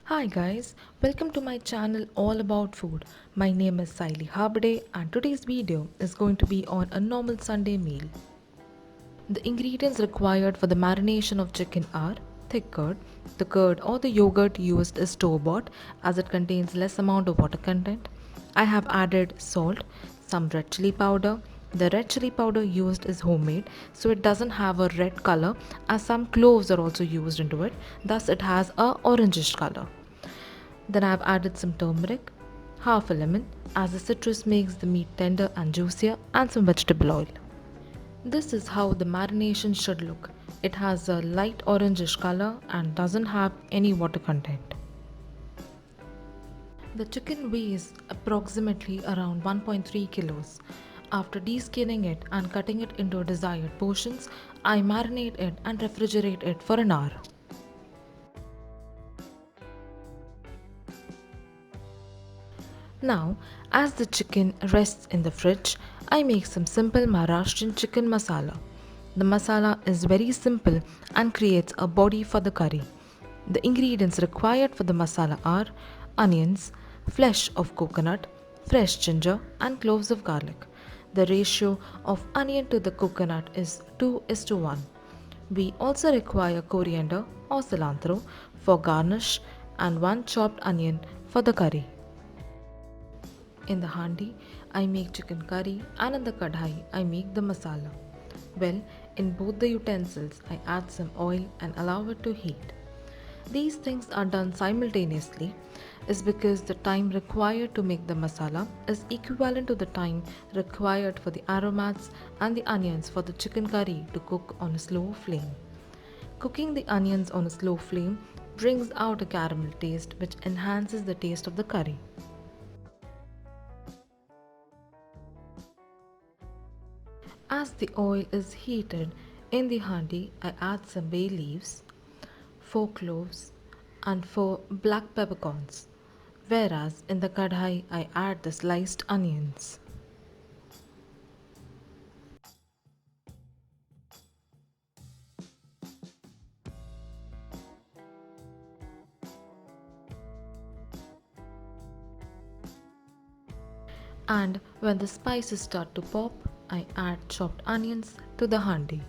Hi guys, welcome to my channel all about food. My name is Sayali Habde and today's video is going to be on a normal Sunday meal. The ingredients required for the marination of chicken are thick curd. The curd or the yogurt used is store-bought as it contains less amount of water content. I have added salt, some red chili powder. The red chili powder used is homemade so it doesn't have a red color as some cloves are also used into it, thus it has a orangish color. Then I've added some turmeric, half a lemon as the citrus makes the meat tender and juicier, and some vegetable oil. This is how the marination should look. It has a light orangish color and doesn't have any water content. The chicken weighs approximately around 1.3 kilos. After deskinning it and cutting it into desired portions, I marinate it and refrigerate it for an hour. Now, as the chicken rests in the fridge, I make some simple Maharashtrian chicken masala. The masala is very simple and creates a body for the curry. The ingredients required for the masala are onions, flesh of coconut, fresh ginger, and cloves of garlic. The ratio of onion to the coconut is 2:1. We also require coriander or cilantro for garnish and one chopped onion for the curry. In the handi, I make chicken curry and in the kadhai, I make the masala. Well, in both the utensils, I add some oil and allow it to heat. These things are done simultaneously is because the time required to make the masala is equivalent to the time required for the aromats and the onions for the chicken curry to cook on a slow flame. Cooking the onions on a slow flame brings out a caramel taste which enhances the taste of the curry. As the oil is heated in the handi, I add some bay leaves, 4 cloves, and 4 black peppercorns, whereas in the kadhai I add the sliced onions. And when the spices start to pop, I add chopped onions to the handi.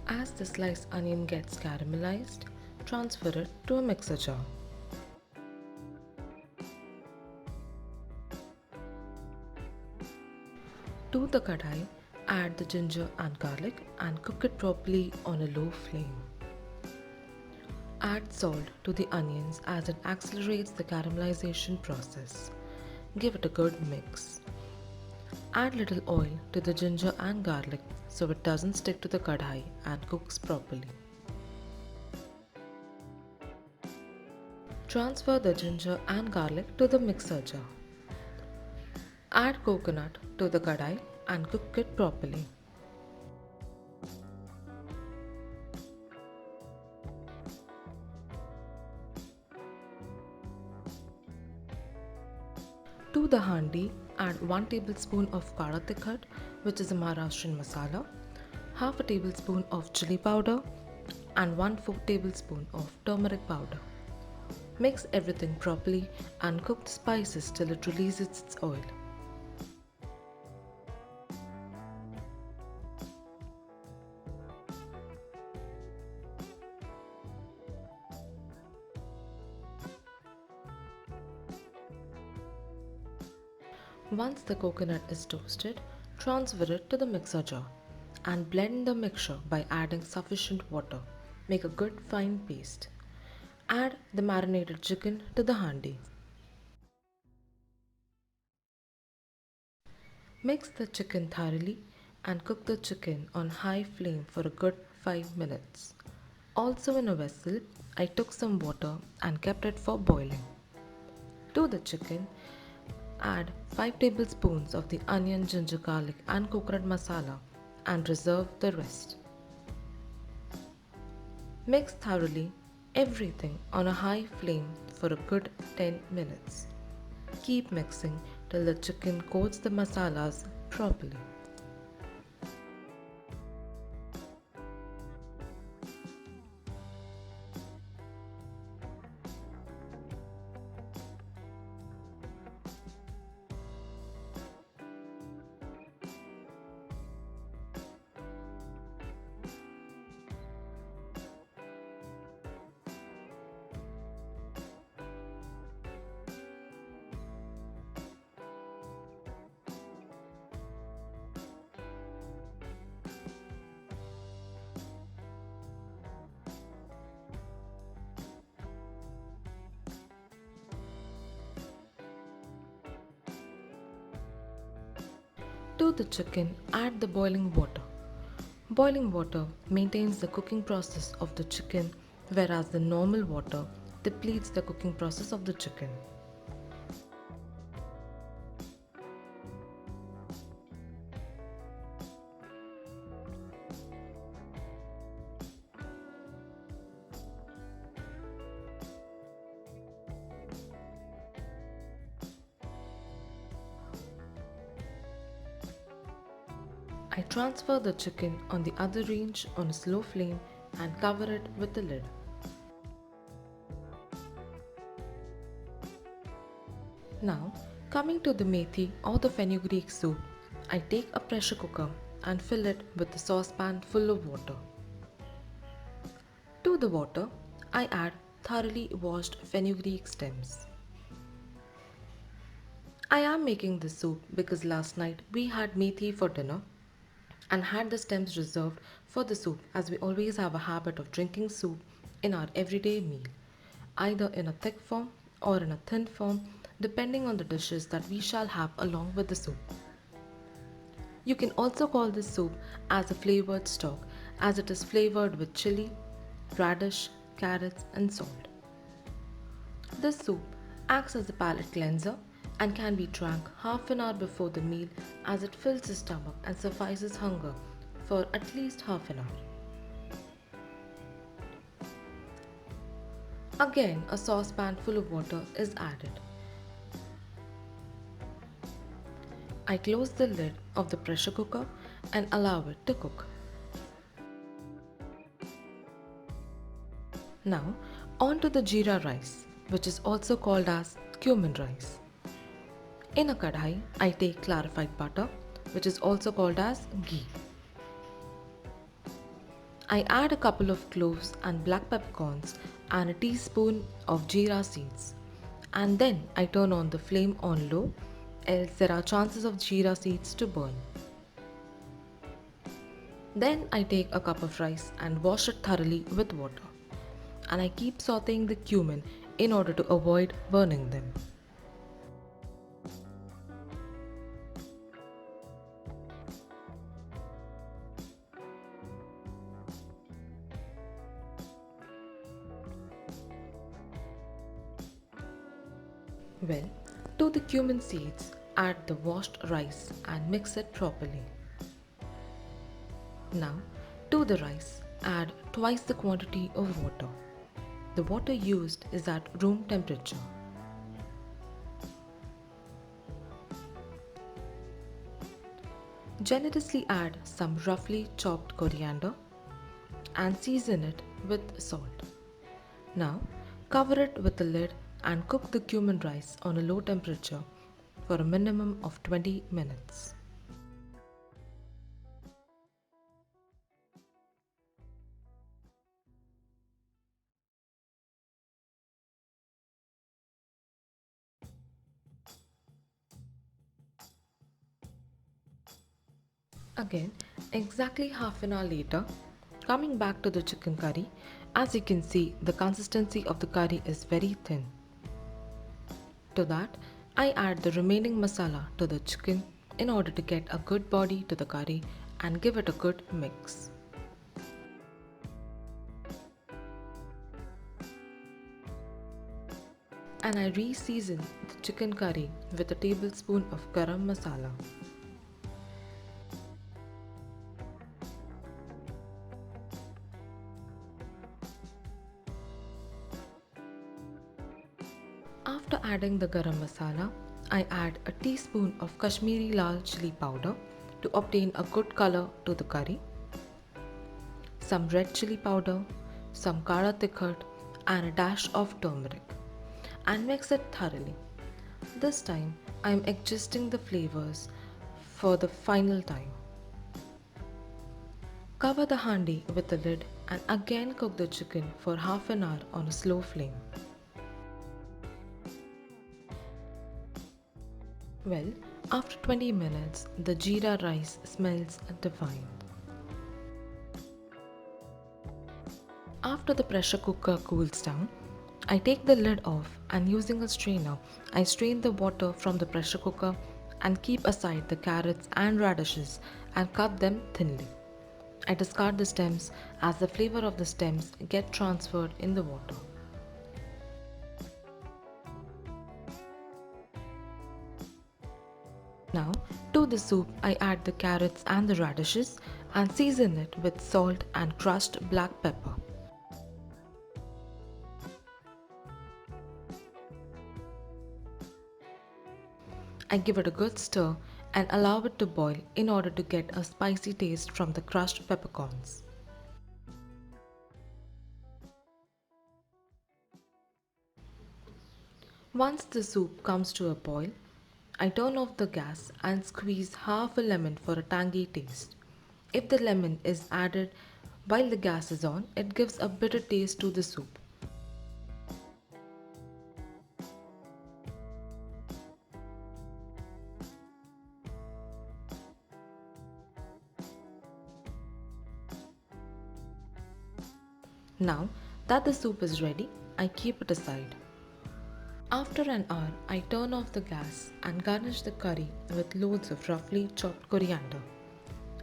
As the sliced onion gets caramelized, transfer it to a mixer jar. To the kadhai, add the ginger and garlic and cook it properly on a low flame. Add salt to the onions as it accelerates the caramelization process. Give it a good mix. Add little oil to the ginger and garlic so it doesn't stick to the kadhai and cooks properly. Transfer the ginger and garlic to the mixer jar. Add coconut to the kadhai and cook it properly. To the handi, add 1 tablespoon of kara tikhat, which is a Maharashtrian masala, half a tablespoon of chili powder, and 1/4 tablespoon of turmeric powder. Mix everything properly and cook the spices till it releases its oil. Once the coconut is toasted, transfer it to the mixer jar and blend the mixture by adding sufficient water. Make a good fine paste. Add the marinated chicken to the handi. Mix the chicken thoroughly and cook the chicken on high flame for a good 5 minutes. Also in a vessel, I took some water and kept it for boiling. To the chicken, add 5 tablespoons of the onion, ginger, garlic and coconut masala and reserve the rest. Mix thoroughly Everything on a high flame for a good 10 minutes. Keep mixing till the chicken coats the masalas properly. To the chicken, add the boiling water. Boiling water maintains the cooking process of the chicken, whereas the normal water depletes the cooking process of the chicken. I transfer the chicken on the other range on a slow flame and cover it with the lid. Now, coming to the methi or the fenugreek soup, I take a pressure cooker and fill it with a saucepan full of water. To the water, I add thoroughly washed fenugreek stems. I am making this soup because last night we had methi for dinner and had the stems reserved for the soup, as we always have a habit of drinking soup in our everyday meal, either in a thick form or in a thin form, depending on the dishes that we shall have along with the soup. You can also call this soup as a flavored stock, as it is flavored with chili, radish, carrots, and salt. This soup acts as a palate cleanser and can be drank half an hour before the meal, as it fills the stomach and suffices hunger for at least half an hour. Again, a saucepan full of water is added. I close the lid of the pressure cooker and allow it to cook. Now, on to the jeera rice, which is also called as cumin rice. In a kadhai, I take clarified butter, which is also called as ghee. I add a couple of cloves and black peppercorns and a teaspoon of jeera seeds. And then I turn on the flame on low, else there are chances of jeera seeds to burn. Then I take a cup of rice and wash it thoroughly with water. And I keep sauteing the cumin in order to avoid burning them. Well, to the cumin seeds, add the washed rice and mix it properly. Now, to the rice, add twice the quantity of water. The water used is at room temperature. Generously add some roughly chopped coriander and season it with salt. Now, cover it with a lid and cook the cumin rice on a low temperature for a minimum of 20 minutes. Again, exactly half an hour later, coming back to the chicken curry, as you can see, the consistency of the curry is very thin. To that, I add the remaining masala to the chicken in order to get a good body to the curry and give it a good mix. And I re-season the chicken curry with a tablespoon of garam masala. After adding the garam masala, I add a teaspoon of Kashmiri lal chili powder to obtain a good color to the curry, some red chili powder, some kara tikhat and a dash of turmeric, and mix it thoroughly. This time I am adjusting the flavors for the final time. Cover the handi with the lid and again cook the chicken for half an hour on a slow flame. Well, after 20 minutes, the jeera rice smells divine. After the pressure cooker cools down, I take the lid off and using a strainer, I strain the water from the pressure cooker and keep aside the carrots and radishes and cut them thinly. I discard the stems as the flavor of the stems get transferred in the water. Now, to the soup, I add the carrots and the radishes and season it with salt and crushed black pepper. I give it a good stir and allow it to boil in order to get a spicy taste from the crushed peppercorns. Once the soup comes to a boil, I turn off the gas and squeeze half a lemon for a tangy taste. If the lemon is added while the gas is on, it gives a bitter taste to the soup. Now that the soup is ready, I keep it aside. After an hour, I turn off the gas and garnish the curry with loads of roughly chopped coriander.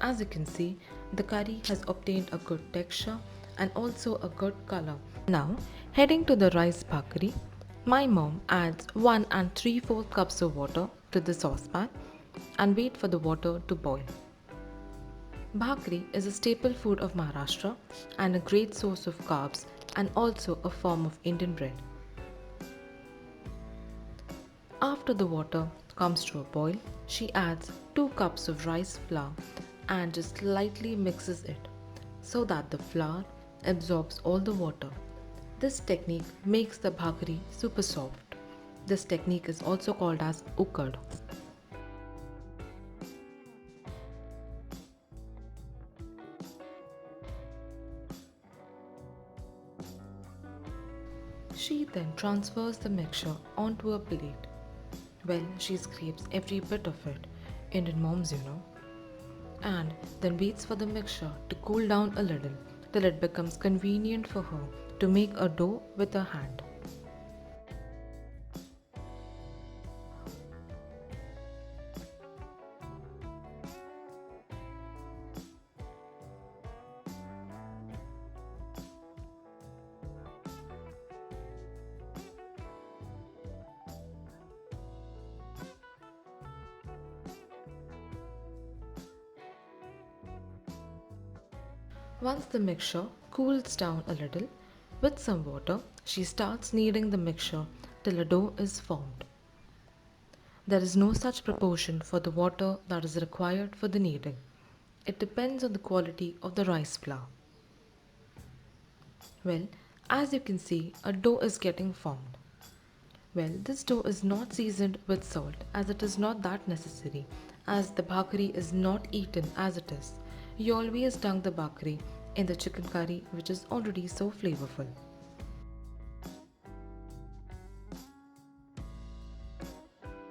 As you can see, the curry has obtained a good texture and also a good color. Now, heading to the rice bhakri, my mom adds 1 and 3/4 cups of water to the saucepan and wait for the water to boil. Bhakri is a staple food of Maharashtra and a great source of carbs and also a form of Indian bread. After the water comes to a boil, she adds 2 cups of rice flour and just lightly mixes it so that the flour absorbs all the water. This technique makes the bhakri super soft. This technique is also called as ukad. She then transfers the mixture onto a plate. Well, she scrapes every bit of it, Indian moms, and then waits for the mixture to cool down a little till it becomes convenient for her to make a dough with her hand. Once the mixture cools down a little, with some water, she starts kneading the mixture till a dough is formed. There is no such proportion for the water that is required for the kneading. It depends on the quality of the rice flour. Well, as you can see, a dough is getting formed. Well, this dough is not seasoned with salt as it is not that necessary as the bhakri is not eaten as it is. You always dunk the bhakri in the chicken curry which is already so flavorful.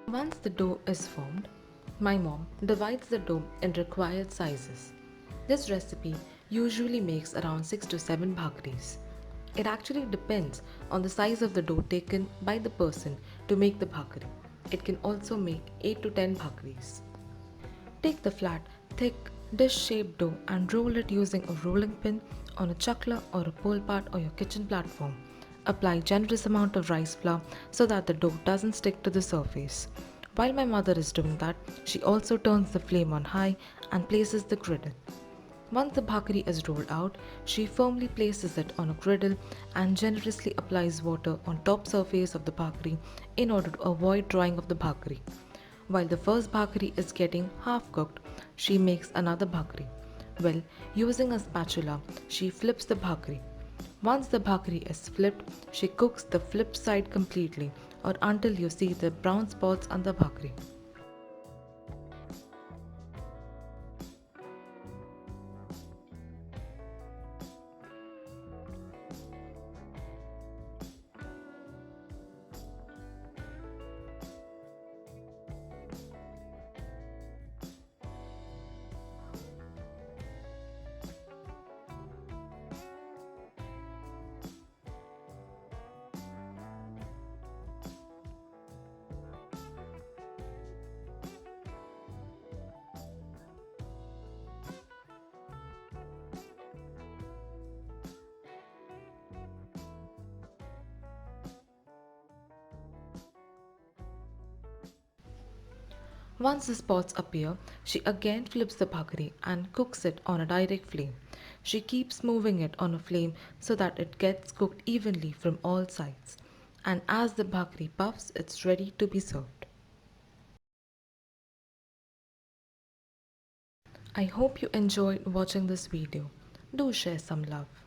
Once the dough is formed, my mom divides the dough in required sizes. This recipe usually makes around 6 to 7 bhakris. It actually depends on the size of the dough taken by the person to make the bhakri. It can also make 8 to 10 bhakris. Take the flat, thick, dish-shaped dough and roll it using a rolling pin on a chakla or a pole part or your kitchen platform. Apply generous amount of rice flour so that the dough doesn't stick to the surface. While my mother is doing that, she also turns the flame on high and places the griddle. Once the bhakri is rolled out, she firmly places it on a griddle and generously applies water on top surface of the bhakri in order to avoid drying of the bhakri. While the first bhakri is getting half cooked, she makes another bhakri. Well, using a spatula, she flips the bhakri. Once the bhakri is flipped, she cooks the flip side completely or until you see the brown spots on the bhakri. Once the spots appear, she again flips the bhakri and cooks it on a direct flame. She keeps moving it on a flame so that it gets cooked evenly from all sides. And as the bhakri puffs, it's ready to be served. I hope you enjoyed watching this video. Do share some love.